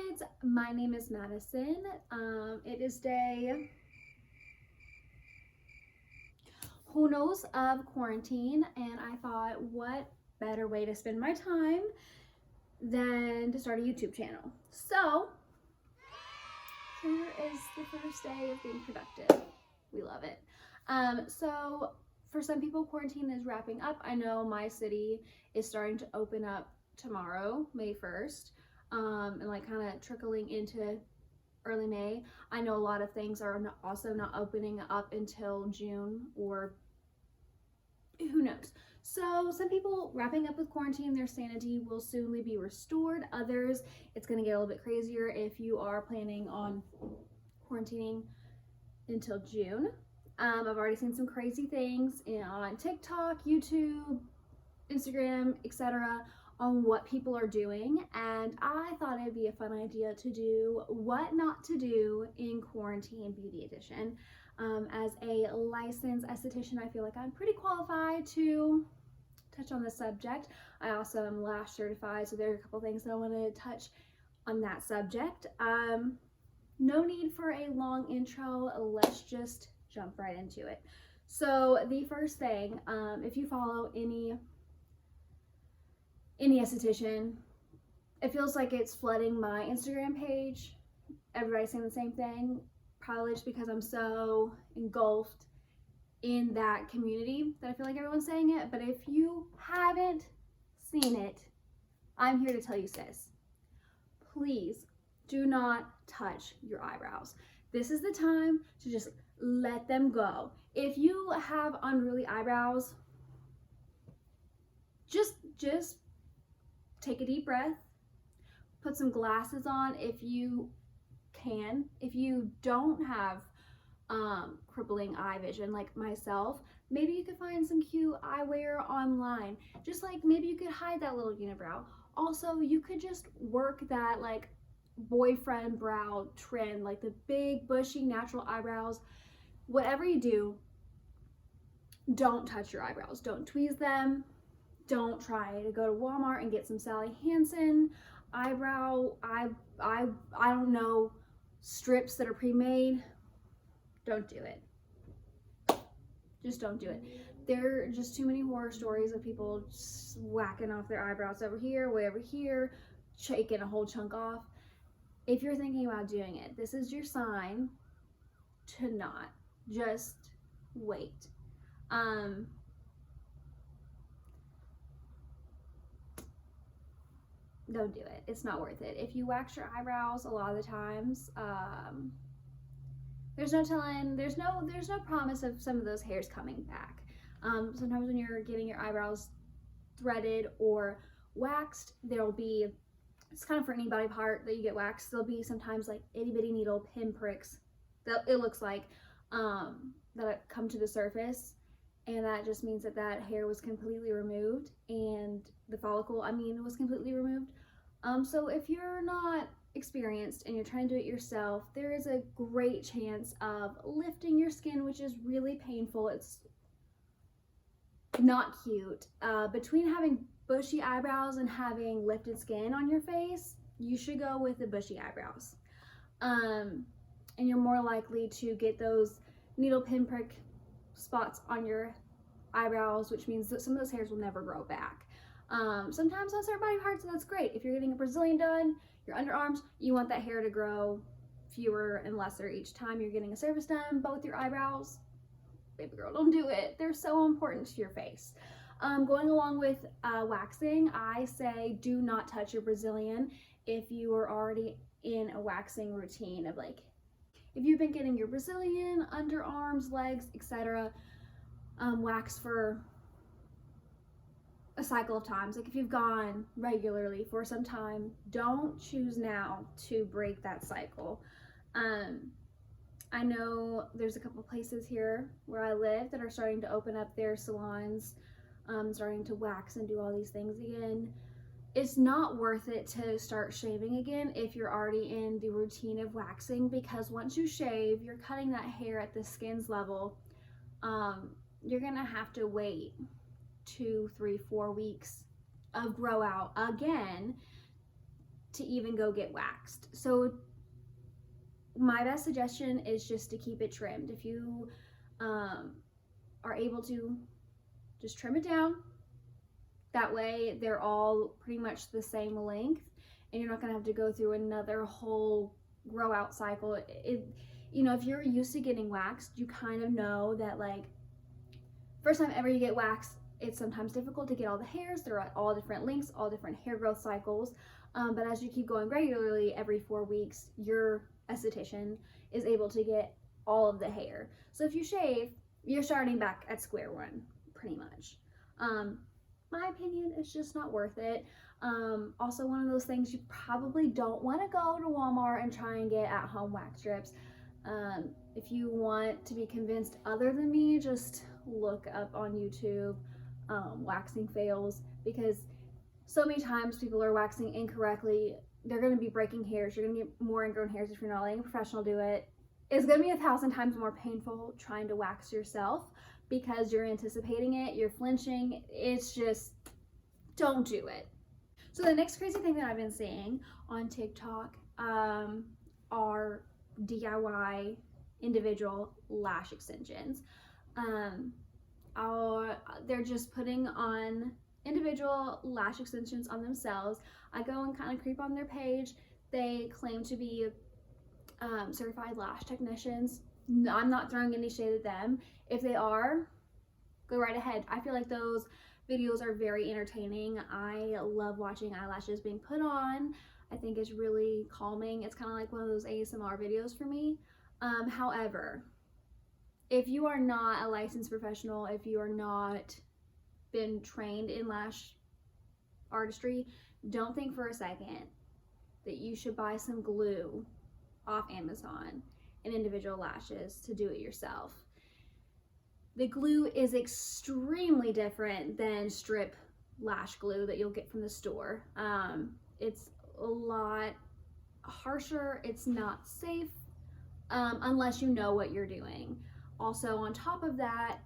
kids, my name is Madison. It is day who knows of quarantine, and I thought, what better way to spend my time than to start a YouTube channel. So here is the first day of being productive. We love it. So for some people, quarantine is wrapping up. I know my city is starting to open up tomorrow, May 1st, and like kind of trickling into early May. I know a lot of things are also not opening up until June, or who knows. So some people wrapping up with quarantine, their sanity will soonly be restored. Others, it's going to get a little bit crazier if you are planning on quarantining until June. I've already seen some crazy things on TikTok, YouTube, Instagram, etc. on what people are doing, and I thought it'd be a fun idea to do what not to do in quarantine beauty edition. As a licensed esthetician, I feel like I'm pretty qualified to touch on this subject. I also am lash certified, so there are a couple things that I want to touch on that subject. No need for a long intro, let's just jump right into it. So the first thing, if you follow any esthetician, it feels like it's flooding my Instagram page. Everybody's saying the same thing, probably just because I'm so engulfed in that community that I feel like everyone's saying it. But if you haven't seen it, I'm here to tell you, sis, please do not touch your eyebrows. This is the time to just let them go. If you have unruly eyebrows, just take a deep breath, put some glasses on if you can. If you don't have crippling eye vision like myself, maybe you could find some cute eyewear online. Just like maybe you could hide that little unibrow. Also, you could just work that like boyfriend brow trend, like the big bushy natural eyebrows. Whatever you do, don't touch your eyebrows. Don't tweeze them. Don't try to go to Walmart and get some Sally Hansen eyebrow, I don't know, strips that are pre-made. Don't do it. Just don't do it. There are just too many horror stories of people just whacking off their eyebrows over here, way over here, shaking a whole chunk off. If you're thinking about doing it, this is your sign to not. Just wait. Don't do it. It's not worth it. If you wax your eyebrows, a lot of the times, there's no telling, there's no promise of some of those hairs coming back. Sometimes when you're getting your eyebrows threaded or waxed, there'll be, it's kind of for any body part that you get waxed, there'll be sometimes like itty bitty needle pinpricks that it looks like that come to the surface, and that just means that that hair was completely removed, and the follicle, was completely removed. So if you're not experienced and you're trying to do it yourself, there is a great chance of lifting your skin, which is really painful. It's not cute. Between having bushy eyebrows and having lifted skin on your face, you should go with the bushy eyebrows. And you're more likely to get those needle pinprick spots on your eyebrows, which means that some of those hairs will never grow back. Sometimes on certain body parts, that's great. If you're getting a Brazilian done, your underarms, you want that hair to grow fewer and lesser each time you're getting a service done. But with your eyebrows, baby girl, don't do it. They're so important to your face. Going along with waxing, I say do not touch your Brazilian if you are already in a waxing routine of like, if you've been getting your Brazilian, underarms, legs, etc. Waxed for a cycle of times, like if you've gone regularly for some time, don't choose now to break that cycle. I know there's a couple places here where I live that are starting to open up their salons, starting to wax and do all these things again. It's not worth it to start shaving again if you're already in the routine of waxing, because once you shave, you're cutting that hair at the skin's level. You're gonna have to wait 2, 3, 4 weeks of grow out again to even go get waxed. So my best suggestion is just to keep it trimmed. If you are able to, just trim it down. That way they're all pretty much the same length, and you're not gonna have to go through another whole grow out cycle. You know, if you're used to getting waxed, you kind of know that, like, first time ever you get waxed, it's sometimes difficult to get all the hairs. They're at all different lengths, all different hair growth cycles. But as you keep going regularly, every 4 weeks, your esthetician is able to get all of the hair. So if you shave, you're starting back at square one, pretty much. My opinion, it's just not worth it. Also, one of those things you probably don't want to go to Walmart and try and get at home wax strips. If you want to be convinced other than me, just look up on YouTube waxing fails, because so many times people are waxing incorrectly. They're going to be breaking hairs. You're going to get more ingrown hairs if you're not letting a professional do it. It's going to be 1,000 times more painful trying to wax yourself, because you're anticipating it, you're flinching. It's just, don't do it. So the next crazy thing that I've been seeing on TikTok are DIY individual lash extensions. They're just putting on individual lash extensions on themselves. I go and kind of creep on their page. They claim to be certified lash technicians. I'm not throwing any shade at them. If they are, go right ahead. I feel like those videos are very entertaining. I love watching eyelashes being put on. I think it's really calming. It's kind of like one of those ASMR videos for me. However, if you are not a licensed professional, if you are not been trained in lash artistry, don't think for a second that you should buy some glue off Amazon and individual lashes to do it yourself. The glue is extremely different than strip lash glue that you'll get from the store. It's a lot harsher. It's not safe unless you know what you're doing. Also, on top of that,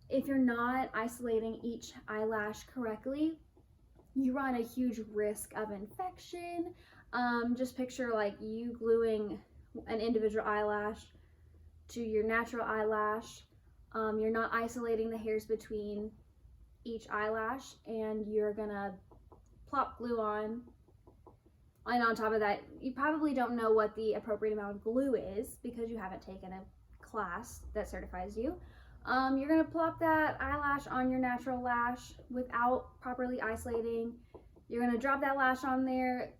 if you're not isolating each eyelash correctly, you run a huge risk of infection. Just picture like you gluing an individual eyelash to your natural eyelash. You're not isolating the hairs between each eyelash, and you're gonna plop glue on. And on top of that, you probably don't know what the appropriate amount of glue is because you haven't taken a class that certifies you. You're gonna plop that eyelash on your natural lash without properly isolating. You're gonna drop that lash on there.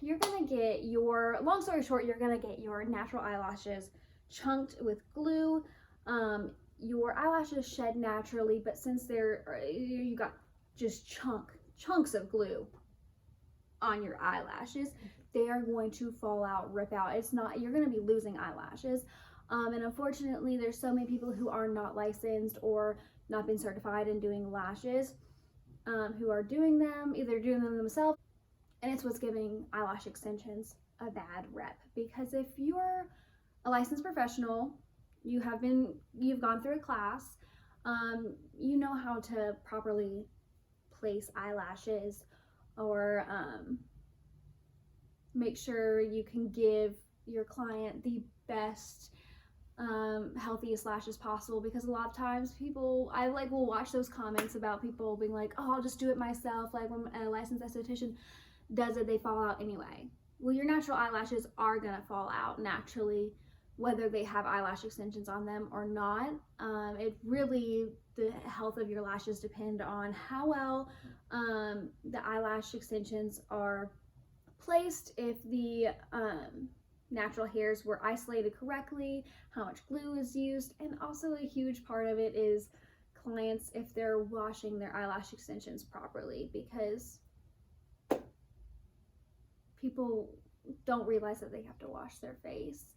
You're gonna get your, long story short, you're gonna get your natural eyelashes chunked with glue. Your eyelashes shed naturally, but since you got just chunks of glue on your eyelashes, they are going to fall out, rip out. You're going to be losing eyelashes. And unfortunately, there's so many people who are not licensed or not been certified in doing lashes, who are doing them, either doing them themselves, and it's what's giving eyelash extensions a bad rep. Because if you're a licensed professional, you've gone through a class, you know how to properly place eyelashes, or make sure you can give your client the best healthiest lashes possible. Because a lot of times will watch those comments about people being like, oh, I'll just do it myself. Like when a licensed esthetician does it, they fall out anyway. Well, your natural eyelashes are gonna fall out naturally, whether they have eyelash extensions on them or not. The health of your lashes depend on how well the eyelash extensions are placed, if the natural hairs were isolated correctly, how much glue is used, and also a huge part of it is clients, if they're washing their eyelash extensions properly, because people don't realize that they have to wash their face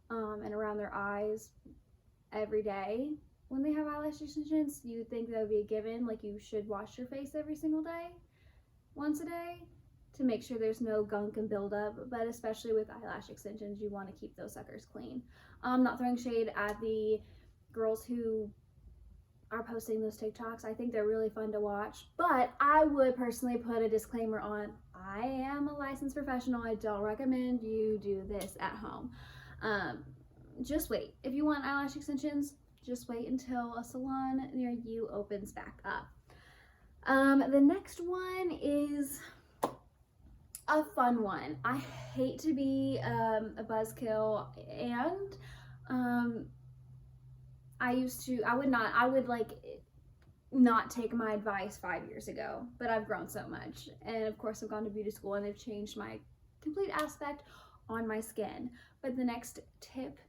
and around their eyes every day. When they have eyelash extensions, you would think that would be a given, like you should wash your face every single day, once a day, to make sure there's no gunk and buildup. But especially with eyelash extensions, you want to keep those suckers clean. I'm not throwing shade at the girls who are posting those TikToks. I think they're really fun to watch, but I would personally put a disclaimer on I am a licensed professional. I don't recommend you do this at home. Just wait. If you want eyelash extensions, just wait until a salon near you opens back up. The next one is a fun one. I hate to be a buzzkill, and I would like not take my advice 5 years ago, but I've grown so much. And of course I've gone to beauty school and they've changed my complete aspect on my skin. But the next tip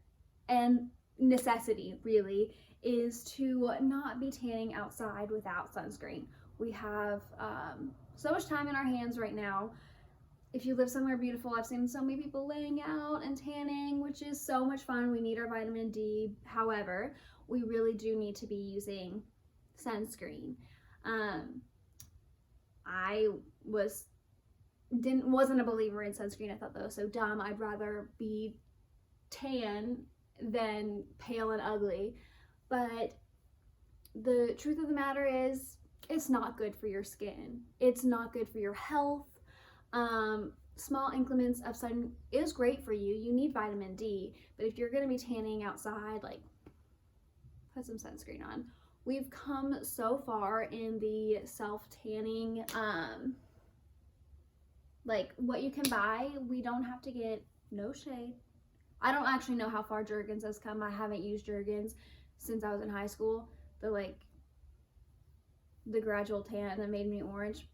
and necessity really is to not be tanning outside without sunscreen. We have so much time in our hands right now. If you live somewhere beautiful, I've seen so many people laying out and tanning, which is so much fun. We need our vitamin D. However, we really do need to be using sunscreen. I wasn't a believer in sunscreen. I thought that was so dumb. I'd rather be tan than pale and ugly. But the truth of the matter is, it's not good for your skin. It's not good for your health. Small increments of sun is great for you. You need vitamin D, but if you're going to be tanning outside, like, put some sunscreen on. We've come so far in the self-tanning, like what you can buy. We don't have to get, no shade. I don't actually know how far Jergens has come. I haven't used Jergens since I was in high school. The gradual tan that made me orange.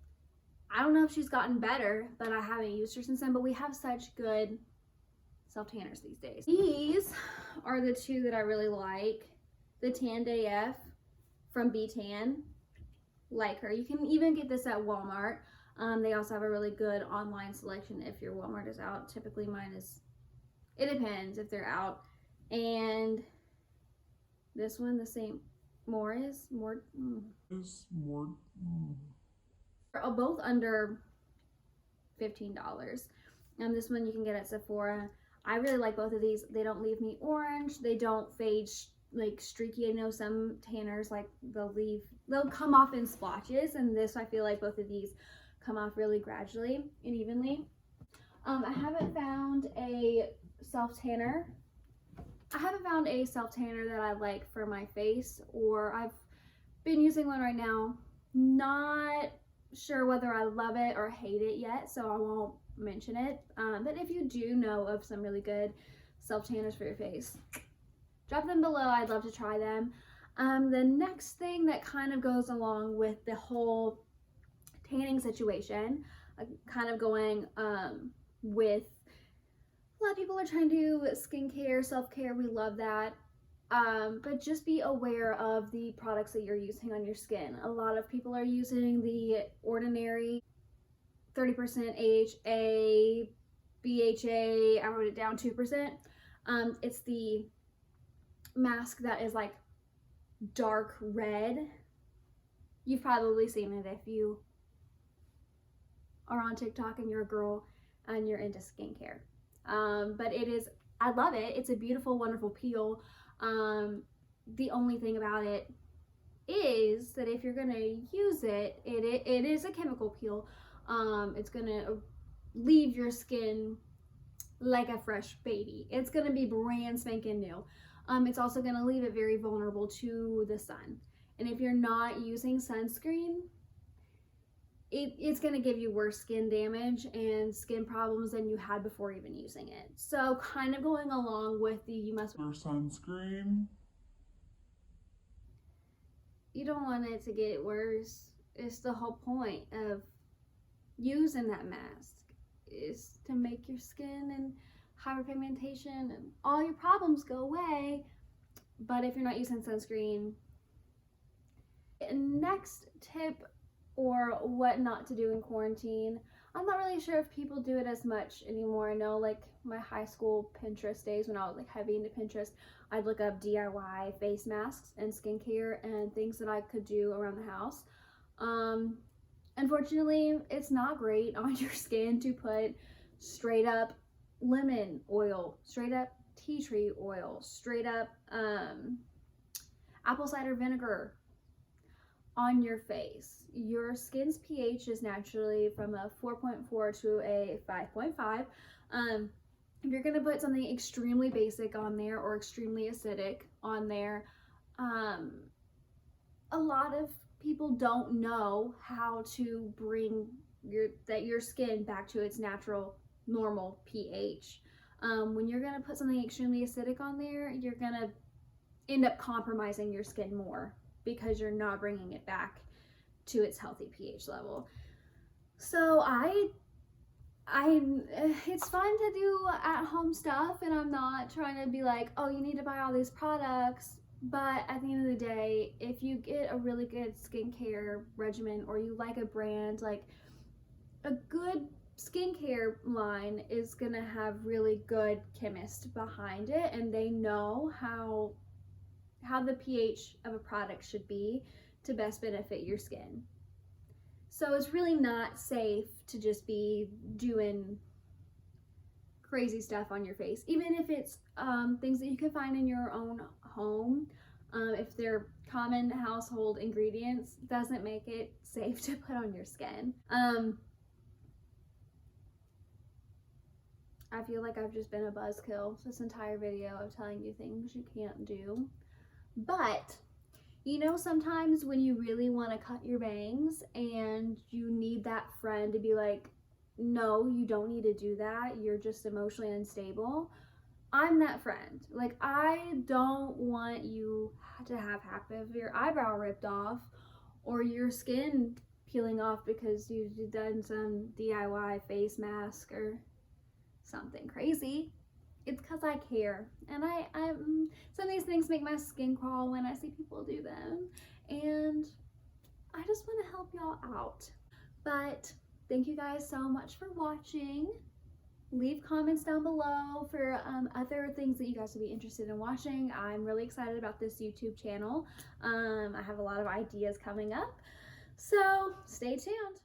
I don't know if she's gotten better, but I haven't used her since then. But we have such good self-tanners these days. These are the two that I really like. The Tanned AF from B-Tan. Like her. You can even get this at Walmart. They also have a really good online selection if your Walmart is out. Typically mine is, it depends if they're out. And this one, the same. Both under $15. And this one you can get at Sephora. I really like both of these. They don't leave me orange. They don't fade like streaky. I know some tanners, like, they'll come off in splotches, and this, I feel like both of these come off really gradually and evenly. I haven't found a self-tanner that I like for my face, or I've been using one right now. Not sure whether I love it or hate it yet, so I won't mention it. But if you do know of some really good self-tanners for your face, drop them below. I'd love to try them. The next thing that kind of goes along with the whole tanning situation, kind of going with, a lot of people are trying to do skincare, self-care. We love that. But just be aware of the products that you're using on your skin. A lot of people are using the Ordinary 30% AHA, BHA, I wrote it down, 2%. It's the mask that is like dark red. You've probably seen it if you are on TikTok and you're a girl and you're into skincare. But it is, I love it. It's a beautiful, wonderful peel. The only thing about it is that if you're gonna use it, it is a chemical peel. It's gonna leave your skin like a fresh baby. It's gonna be brand spanking new. It's also gonna leave it very vulnerable to the sun. And if you're not using sunscreen, it's going to give you worse skin damage and skin problems than you had before even using it. So kind of going along with the you must wear sunscreen. You don't want it to get worse. It's the whole point of using that mask, is to make your skin and hyperpigmentation and all your problems go away. But if you're not using sunscreen, next tip, or what not to do in quarantine. I'm not really sure if people do it as much anymore. I know, like, my high school Pinterest days, when I was like heavy into Pinterest, I'd look up DIY face masks and skincare and things that I could do around the house. Unfortunately, it's not great on your skin to put straight up lemon oil, straight up tea tree oil, straight up apple cider vinegar on your face. Your skin's pH is naturally from a 4.4 to a 5.5. If you're gonna put something extremely basic on there or extremely acidic on there, a lot of people don't know how to bring your skin back to its natural normal pH. When you're gonna put something extremely acidic on there, you're gonna end up compromising your skin more because you're not bringing it back to its healthy pH level. So it's fun to do at-home stuff, and I'm not trying to be like, oh, you need to buy all these products. But at the end of the day, if you get a really good skincare regimen, or you like a brand, like a good skincare line is gonna have really good chemists behind it, and they know how the pH of a product should be to best benefit your skin. So it's really not safe to just be doing crazy stuff on your face, even if it's things that you can find in your own home. If they're common household ingredients, doesn't make it safe to put on your skin. I feel like I've just been a buzzkill this entire video of telling you things you can't do. But you know, sometimes when you really want to cut your bangs and you need that friend to be like, no, you don't need to do that, you're just emotionally unstable, I'm that friend. Like, I don't want you to have half of your eyebrow ripped off or your skin peeling off because you've done some DIY face mask or something crazy. It's because I care, and some of these things make my skin crawl when I see people do them, and I just want to help y'all out. But thank you guys so much for watching. Leave comments down below for other things that you guys would be interested in watching. I'm really excited about this YouTube channel. I have a lot of ideas coming up, so stay tuned.